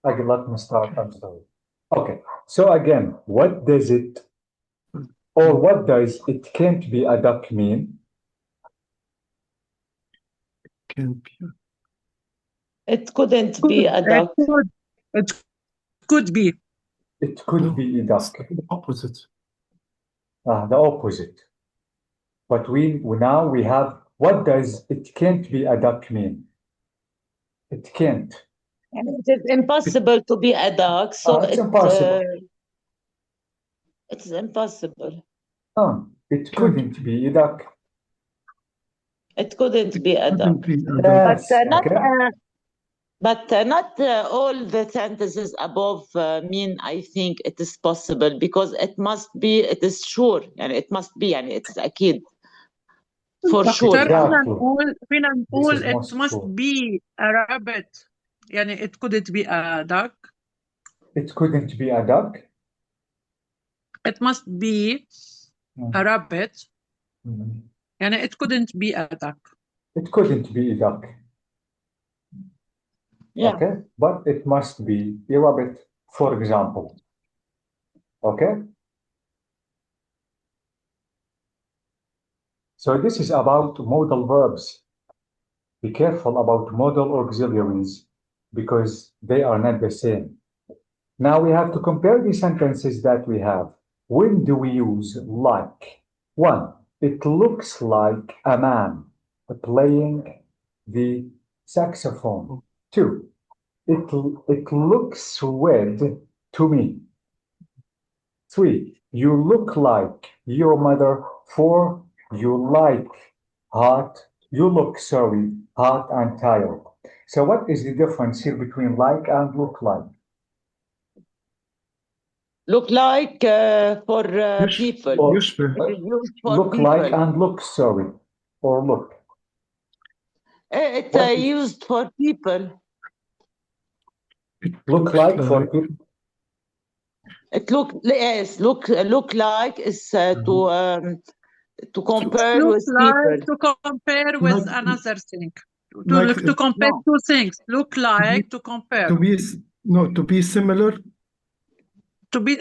Okay, let me start. I'm sorry. Okay, so again, what does it can't be a duck mean? Can be. It couldn't be a duck. It could be. It could be a duck. The opposite. The opposite. But now we have, what does it can't be a duck mean? It can't. And it is impossible to be a duck, so It's impossible. It's impossible. It couldn't be a duck. It couldn't be a duck. Couldn't be a duck. Yes, But not all the sentences above mean I think it is possible, because it must be, it is sure, and it must be, and it's أكيد. For sure. فينا نقول it must be a rabbit. يعني it couldn't be a duck. It couldn't be a duck. It must be a rabbit. يعني it couldn't be a duck. It couldn't be a duck. Yeah. Okay, but it must be a rabbit, for example. Okay? So this is about modal verbs. Be careful about modal auxiliaries because they are not the same. Now we have to compare the sentences that we have. When do we use like? 1. It looks like a man playing the saxophone. 2. It looks red to me. 3. You look like your mother. 4. You look hot and tired. So what is the difference here between like and look like? Look like for people. Look people. like and look, or look. It's used for people. Look like for people. It look like is to compare with people. To compare with another thing. To compare two things. Look like to compare. To be similar.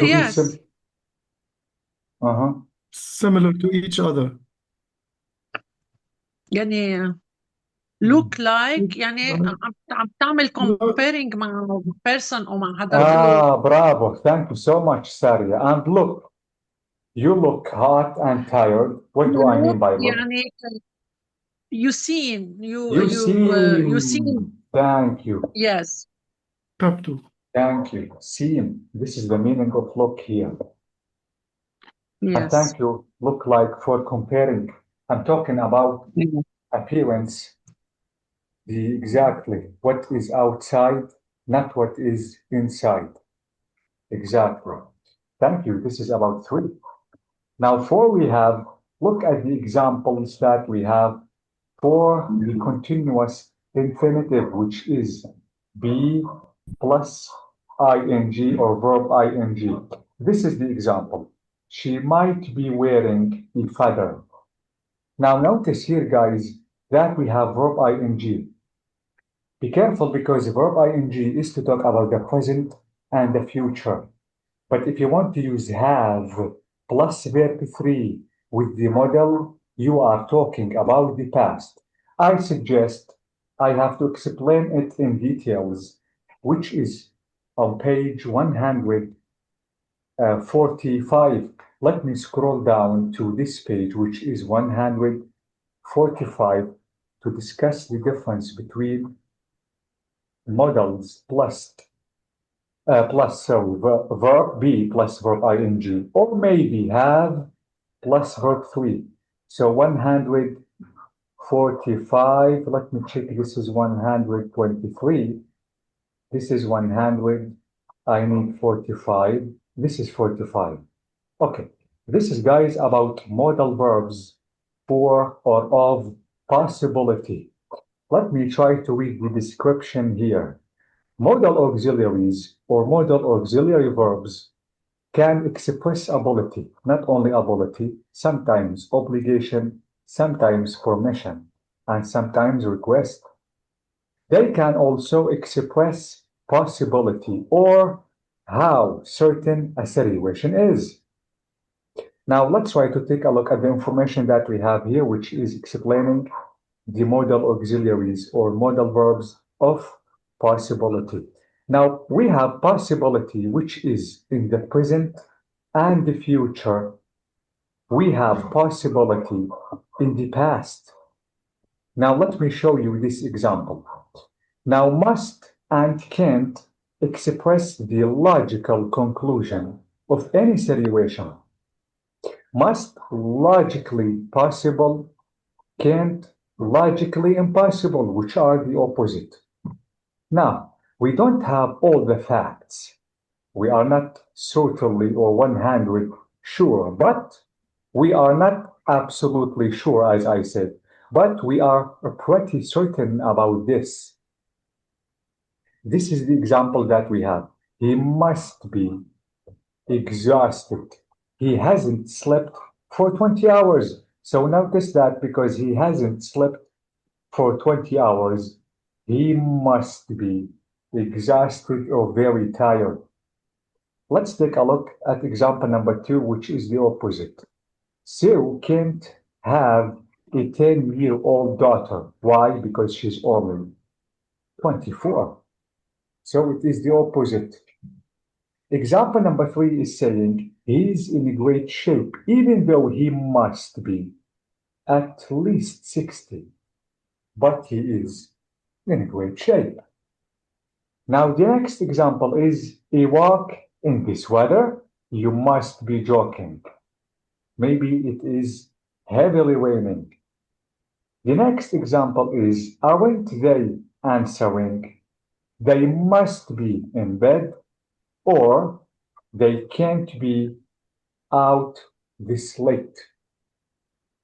Yes. Similar to each other. يعني look like يعني عم تعمل comparing مع person أو مع حدا. Bravo. Thank you so much, Saria. And look, you look hot and tired. What do I mean by look? يعني you seen. You seen. Thank you. Yes. Top 2. Thank you. Seen. This is the meaning of look here. Yes. And thank you. Look like for comparing. I'm talking about appearance. Exactly what is outside, not what is inside. Exactly. Thank you. This is about 3. Now 4 we have, look at the examples that we have for the continuous infinitive, which is be plus ing or verb ing. This is the example. She might be wearing a feather. Now notice here, guys, that we have verb ing. Be careful because verb ing is to talk about the present and the future. But if you want to use have plus verb 3 with the model, you are talking about the past. I suggest I have to explain it in details, which is on page 145. Let me scroll down to this page, which is 145, to discuss the difference between modals plus verb be plus verb ing, or maybe have plus verb 3. So 145, let me check, this is 123, this is 100, I need 45, this is 45. Okay, this is, guys, about modal verbs for or of possibility. Let me try to read the description here. Modal auxiliaries or modal auxiliary verbs can express ability, not only ability, sometimes obligation, sometimes permission, and sometimes request. They can also express possibility or how certain a situation is. Now let's try to take a look at the information that we have here, which is explaining the modal auxiliaries or modal verbs of possibility. Now we have possibility, which is in the present and the future. We have possibility in the past. Now let me show you this example. Now must and can't express the logical conclusion of any situation. Must logically possible, can't logically impossible, which are the opposite. Now, we don't have all the facts. We are not certainly or 100 sure, but we are not absolutely sure, as I said, but we are pretty certain about this. This is the example that we have. He must be exhausted. He hasn't slept for 20 hours. So notice that because he hasn't slept for 20 hours, he must be exhausted or very tired. Let's take a look at example number 2, which is the opposite. Sue can't have a 10-year-old daughter. Why? Because she's only 24. So it is the opposite. Example number 3 is saying he's in great shape, even though he must be at least 60, but he is in great shape. Now the next example is a walk in this weather. You must be joking. Maybe it is heavily raining. The next example is, aren't they answering? They must be in bed, or they can't be out this late.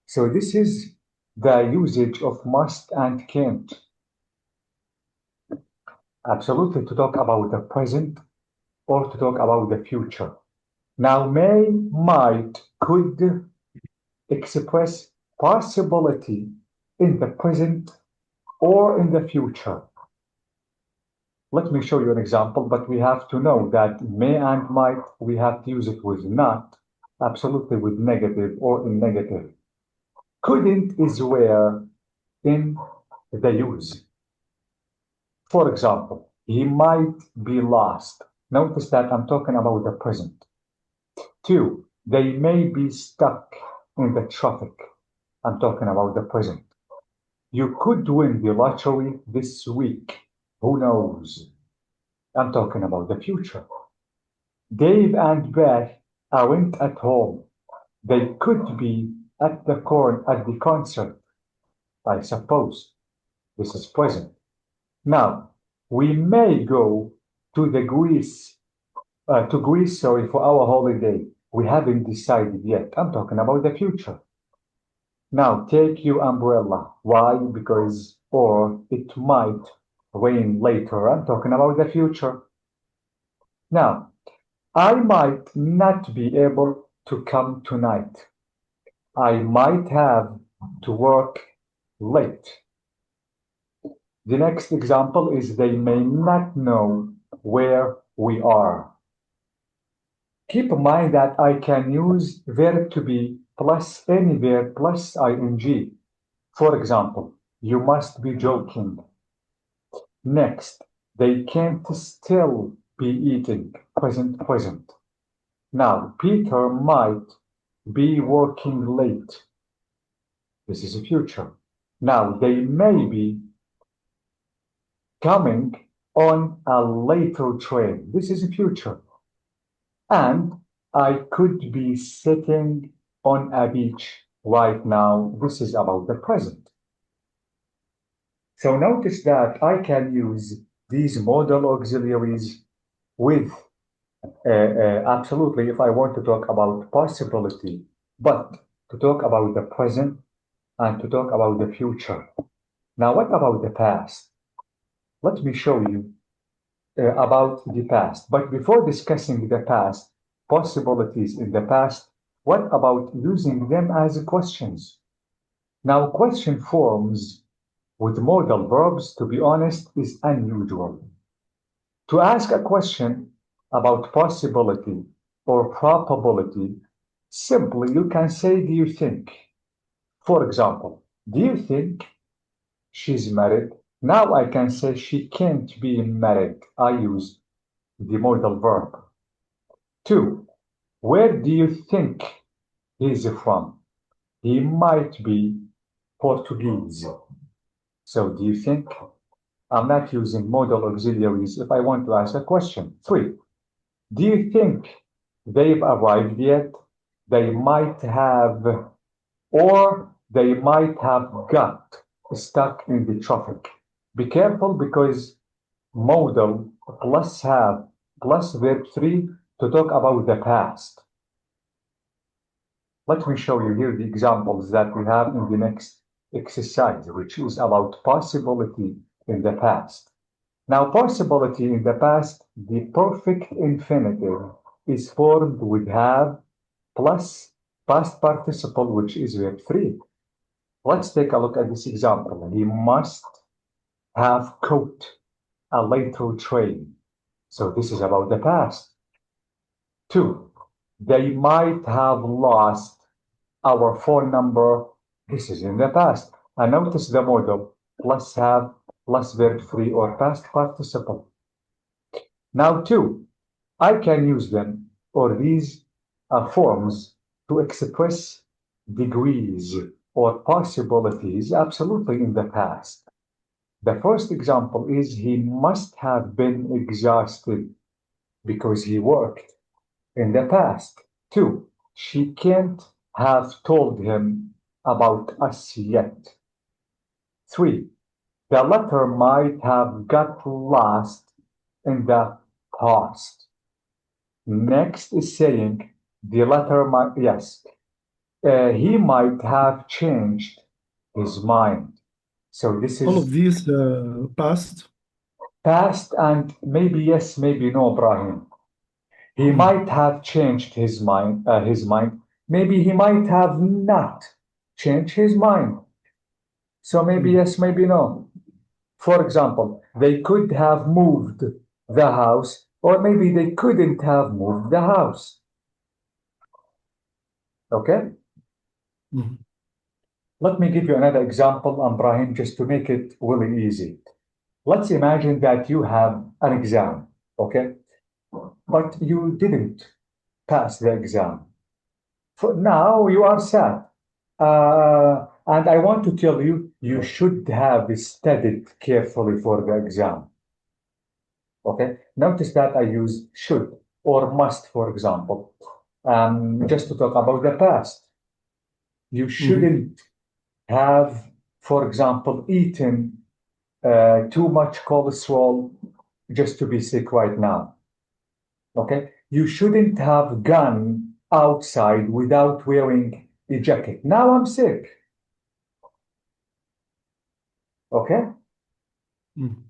So this is the usage of must and can't. Absolutely, to talk about the present or to talk about the future. Now, may, might, could express possibility in the present or in the future. Let me show you an example, but we have to know that may and might, we have to use it with not, absolutely with negative or in negative. Couldn't is where in the use. For example, he might be lost. Notice that I'm talking about the present. 2, they may be stuck in the traffic. I'm talking about the present. You could win the lottery this week. Who knows? I'm talking about the future. Dave and Beth aren't at home. They could be at the concert, I suppose. This is present. Now, we may go to Greece for our holiday. We haven't decided yet. I'm talking about the future. Now, take your umbrella. Why? Because, or it might rain later. I'm talking about the future. Now, I might not be able to come tonight. I might have to work late. The next example is they may not know where we are. Keep in mind that I can use verb to be plus any verb plus ing. For example, you must be joking. Next, they can't still be eating, present. Now, Peter might be working late. This is the future. Now, they may be coming on a later train. This is the future. And I could be sitting on a beach right now. This is about the present. So notice that I can use these modal auxiliaries with absolutely if I want to talk about possibility, but to talk about the present and to talk about the future. Now, what about the past? Let me show you about the past. But before discussing the past, possibilities in the past, what about using them as questions? Now, question forms with modal verbs, to be honest, is unusual. To ask a question about possibility or probability, simply you can say, do you think? For example, do you think she's married? Now I can say she can't be married. I use the modal verb. 2. Where do you think he's from? He might be Portuguese. So do you think? I'm not using modal auxiliaries if I want to ask a question. 3. Do you think they've arrived yet? They might have, or they might have got stuck in the traffic. Be careful because modal plus have plus verb 3 to talk about the past. Let me show you here the examples that we have in the next exercise, which is about possibility in the past. Now, possibility in the past, the perfect infinitive is formed with have plus past participle, which is verb 3. Let's take a look at this example. He must have caught a later train. So this is about the past. 2. They might have lost our phone number. This is in the past. And notice the modal plus have plus verb 3 or past participle. Now 2, I can use them or these forms to express degrees or possibilities absolutely in the past. The first example is he must have been exhausted because he worked. In the past. 2, she can't have told him about us yet. 3, the letter might have got lost in the past. Next is saying the letter might, yes, he might have changed his mind. So this All is of these past. past and maybe yes, maybe no, Brahim. He might have changed his mind. Maybe he might have not changed his mind. So maybe yes, maybe no. For example, they could have moved the house, or maybe they couldn't have moved the house. Okay? Mhm. Let me give you another example, Ibrahim, just to make it really easy. Let's imagine that you have an exam, okay? But you didn't pass the exam. For now, you are sad. And I want to tell you, you should have studied carefully for the exam. Okay? Notice that I use should or must, for example, just to talk about the past. You shouldn't have, for example, eaten too much cholesterol just to be sick right now. Okay? You shouldn't have gone outside without wearing a jacket. Now I'm sick. Okay? Mhm.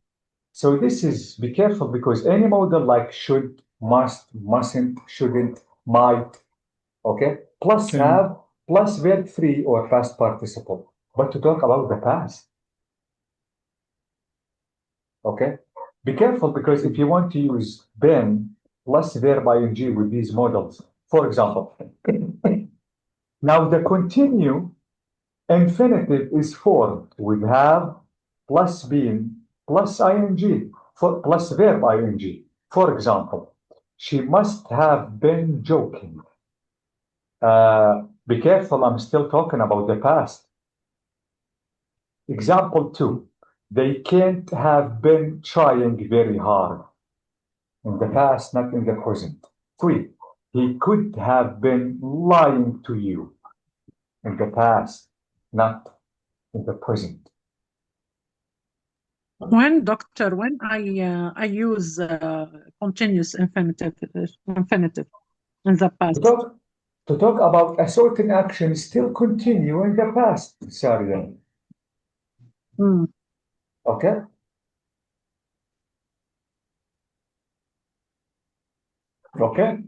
So this is, be careful because any modal like should, must, mustn't, shouldn't, might, okay? Plus Can. have, plus verb 3 or past participle. But to talk about the past. Okay? Be careful because if you want to use been plus verb ing with these modals, for example, now the continue infinitive is formed with have plus been plus ing plus verb ing. For example, she must have been joking. Be careful, I'm still talking about the past. Example 2, they can't have been trying very hard. In the past, not in the present. 3, he could have been lying to you. In the past, not in the present. When, doctor, when I use continuous infinitive in the past. To talk about a certain action still continue in the past, Saria. Okay? Okay?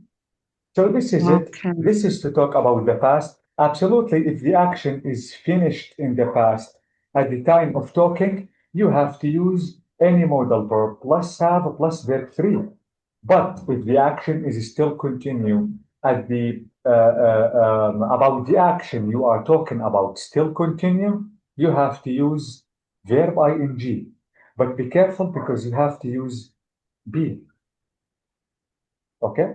So this is it. This is to talk about the past. Absolutely, if the action is finished in the past, at the time of talking, you have to use any modal verb plus have plus verb 3. But if the action is still continue at the about the action you are talking about still continue, you have to use verb ing. But be careful because you have to use be. Okay?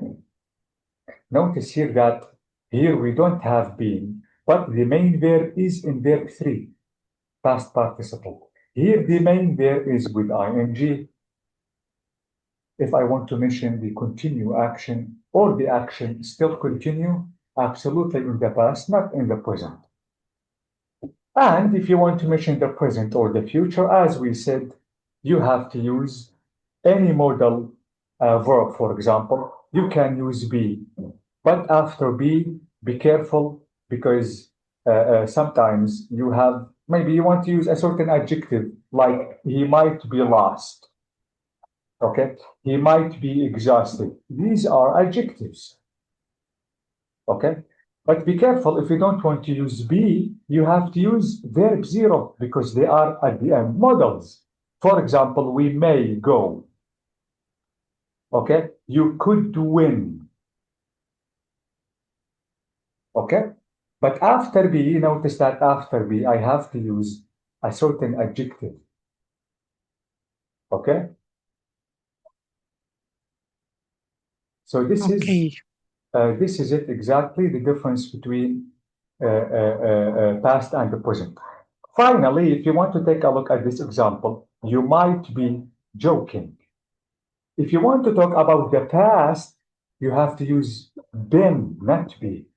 Notice here that here we don't have been, but the main verb is in verb 3, past participle. Here the main verb is with ing. If I want to mention the continue action or the action still continue, absolutely in the past, not in the present. And if you want to mention the present or the future, as we said, you have to use any modal verb, for example. You can use be, but after be careful because sometimes you have, maybe you want to use a certain adjective, like he might be lost. Okay, he might be exhausted. These are adjectives. Okay, but be careful if you don't want to use be, you have to use verb 0 because they are at the end modals. For example, we may go. Okay, you could win. Okay, but after be, notice that after be, I have to use a certain adjective. Okay. So this is it exactly, the difference between past and the present. Finally, if you want to take a look at this example, you might be joking. If you want to talk about the past, you have to use been, not be.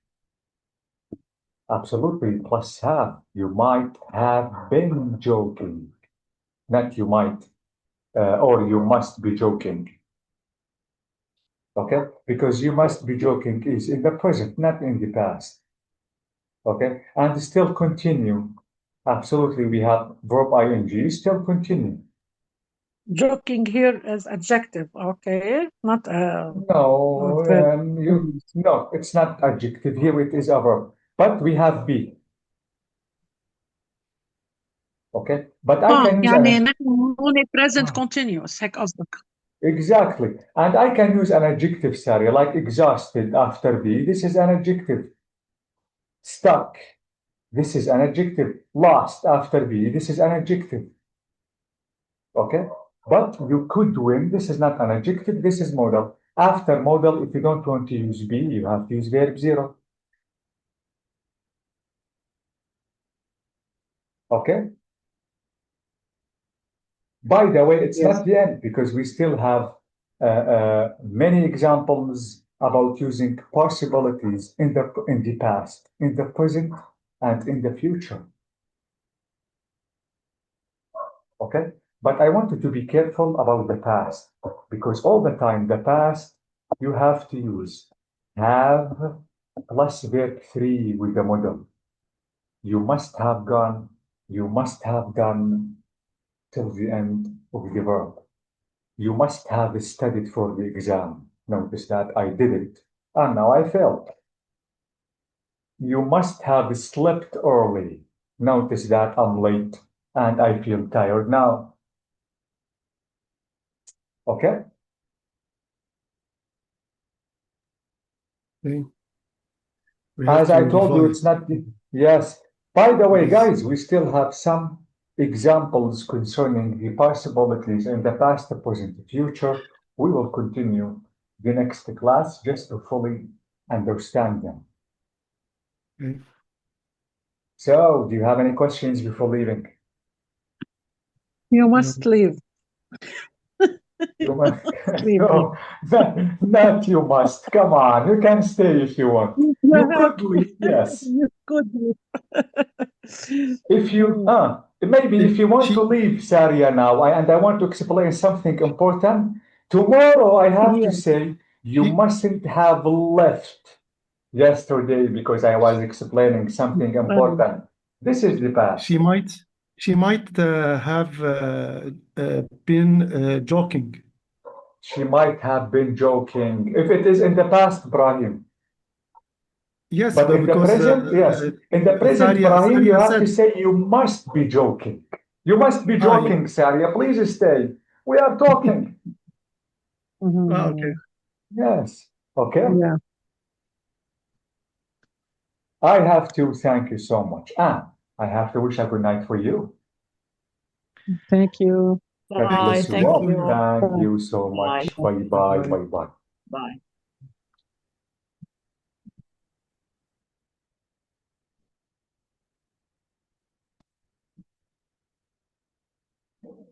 Absolutely, plus have. You might have been joking, not you might, or you must be joking. Okay, because you must be joking is in the present, not in the past. Okay, and still continue. Absolutely, we have verb ing, still continue. Joking here is adjective, okay? Not no, no, it's not adjective. Here it is a verb, but we have be. Okay, but I can use يعني نحن هون present continuous هيك قصدك. Exactly. And I can use an adjective, Sari, like exhausted after be. This is an adjective. Stuck. This is an adjective. Lost after be. This is an adjective. Okay? But you could win. This is not an adjective. This is modal. After modal, if you don't want to use be, you have to use verb 0. Okay? By the way, it's not the end because we still have many examples about using possibilities in the past, in the present, and in the future. Okay? But I wanted to be careful about the past because all the time, the past, you have to use have plus verb 3 with the modal. You must have gone, you must have done till the end of the verb. You must have studied for the exam. Notice that I didn't, and now I failed. You must have slept early. Notice that I'm late, and I feel tired now. Okay? Okay. As I told you, it's not the, yes. By the way, guys, we still have some examples concerning the possibilities in the past, the present, the future. We will continue the next class just to fully understand them. Okay. So, do you have any questions before leaving? You must leave. You must. No, not you must. Come on, you can stay if you want. You could leave, yes. You could leave. If you, maybe if you want to leave Saria now, and I want to explain something important, tomorrow I have to say you mustn't have left yesterday because I was explaining something important. This is the past. She might have been joking. She might have been joking. If it is in the past, Brahim. Yes, but in the present, yes. In the present, Brahim, you have to say you must be joking. You must be joking, Saria. Please stay. We are talking. Okay. Yes. Okay. Yeah. I have to thank you so much. I have to wish a good night for you. Thank you. God Bye. bless you Thank all. you. Thank you so much. Bye. Bye bye. Bye bye. Bye.